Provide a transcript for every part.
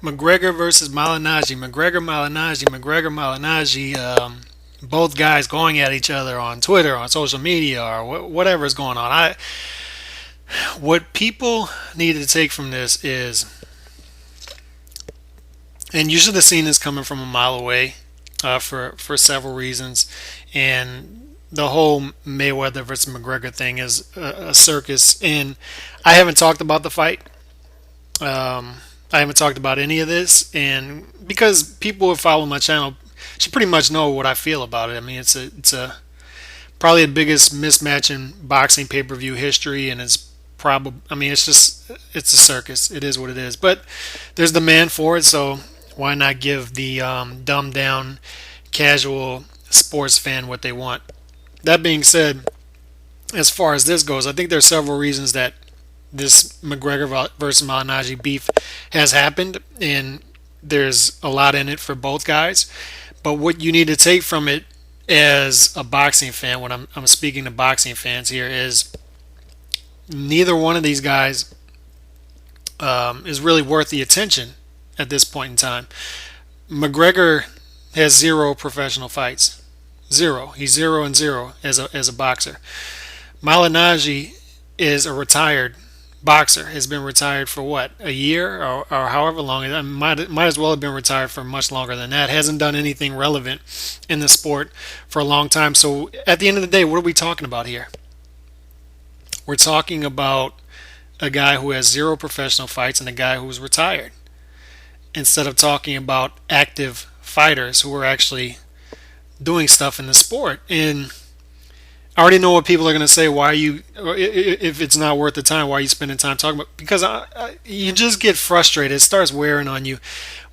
McGregor versus Malignaggi. McGregor Malignaggi. Both guys going at each other on Twitter, on social media, or whatever is going on. What people need to take from this is, and you should have seen this coming from a mile away, for several reasons, and the whole Mayweather versus McGregor thing is a circus. And I haven't talked about the fight. I haven't talked about any of this, and because people who follow my channel should pretty much know what I feel about it. I mean, it's a probably the biggest mismatch in boxing pay-per-view history, and it's probably, I mean, it's a circus. It is what it is. But there's demand for it, so why not give the dumbed down casual sports fan what they want? That being said, as far as this goes, I think there's several reasons that this McGregor versus Malignaggi beef has happened, and there's a lot in it for both guys. But what you need to take from it as a boxing fan, when I'm speaking to boxing fans here, is neither one of these guys is really worth the attention at this point in time. McGregor has zero professional fights. Zero. He's 0-0 as a boxer. Malignaggi is a retired boxer. Has been retired for what, a year, or however long. It might as well have been retired for much longer than that. Hasn't done anything relevant in the sport for a long time. So at the end of the day, what are we talking about here? We're talking about a guy who has zero professional fights and a guy who's retired, instead of talking about active fighters who are actually doing stuff in the sport. And I already know what people are going to say. Why are you, if it's not worth the time, why are you spending time talking about? Because you just get frustrated. It starts wearing on you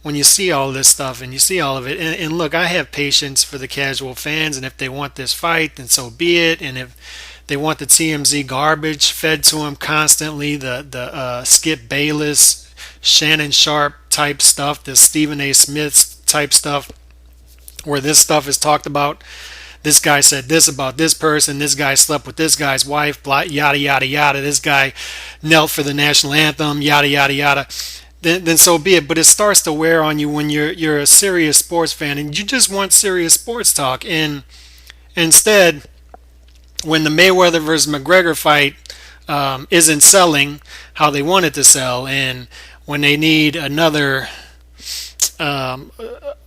when you see all this stuff and you see all of it. And look, I have patience for the casual fans, and if they want this fight, then so be it. And if they want the TMZ garbage fed to them constantly, the Skip Bayless, Shannon Sharp type stuff, the Stephen A. Smith type stuff, where this stuff is talked about. This guy said this about this person. This guy slept with this guy's wife. Blah, yada yada yada. This guy knelt for the national anthem. Yada yada yada. Then so be it. But it starts to wear on you when you're a serious sports fan and you just want serious sports talk. And instead, when the Mayweather versus McGregor fight isn't selling how they want it to sell, and when they need another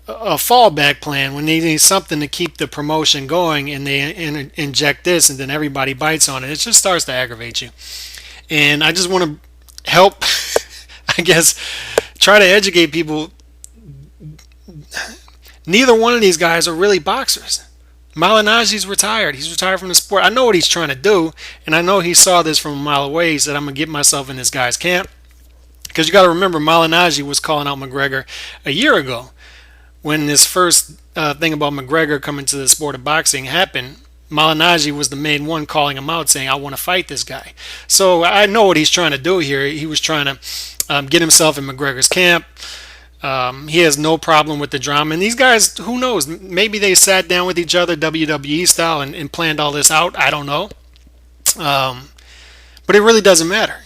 a fallback plan, when they need something to keep the promotion going, and they inject this, and then everybody bites on it, it just starts to aggravate you. And I just want to help, I guess, try to educate people. Neither one of these guys are really boxers. Malignaggi's retired. He's retired from the sport. I know what he's trying to do, and I know he saw this from a mile away. He said, I'm going to get myself in this guy's camp. Because you got to remember, Malignaggi was calling out McGregor a year ago. When this first thing about McGregor coming to the sport of boxing happened, Malignaggi was the main one calling him out, saying, I want to fight this guy. So I know what he's trying to do here. He was trying to get himself in McGregor's camp. He has no problem with the drama. And these guys, who knows, maybe they sat down with each other WWE style and planned all this out. I don't know. But it really doesn't matter.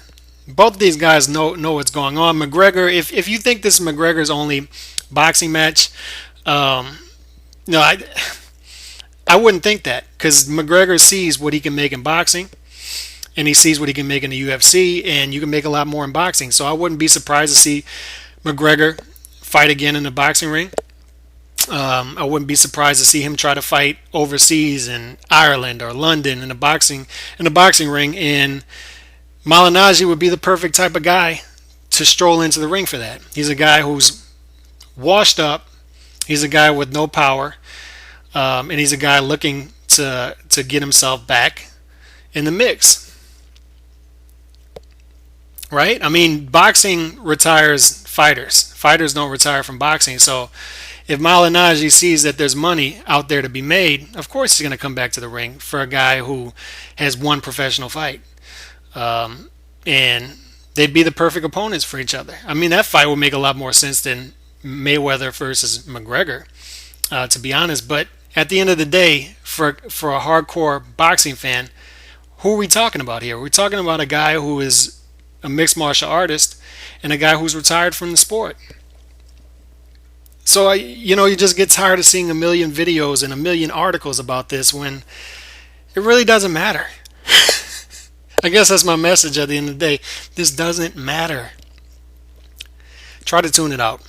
Both of these guys know what's going on. McGregor, if you think this is McGregor's only boxing match, no, I wouldn't think that, because McGregor sees what he can make in boxing, and he sees what he can make in the UFC, and you can make a lot more in boxing. So I wouldn't be surprised to see McGregor fight again in the boxing ring. I wouldn't be surprised to see him try to fight overseas in Ireland or London in the boxing ring. And Malignaggi would be the perfect type of guy to stroll into the ring for that. He's a guy who's washed up. He's a guy with no power, and he's a guy looking to get himself back in the mix. Right? I mean, boxing retires fighters. Fighters don't retire from boxing. So if Malignaggi sees that there's money out there to be made, of course he's going to come back to the ring for a guy who has one professional fight. And they'd be the perfect opponents for each other. I mean, that fight would make a lot more sense than Mayweather versus McGregor, to be honest. But at the end of the day, for a hardcore boxing fan, who are we talking about here? We're talking about a guy who is a mixed martial artist and a guy who's retired from the sport. So you just get tired of seeing a million videos and a million articles about this when it really doesn't matter. I guess that's my message at the end of the day. This doesn't matter. Try to tune it out.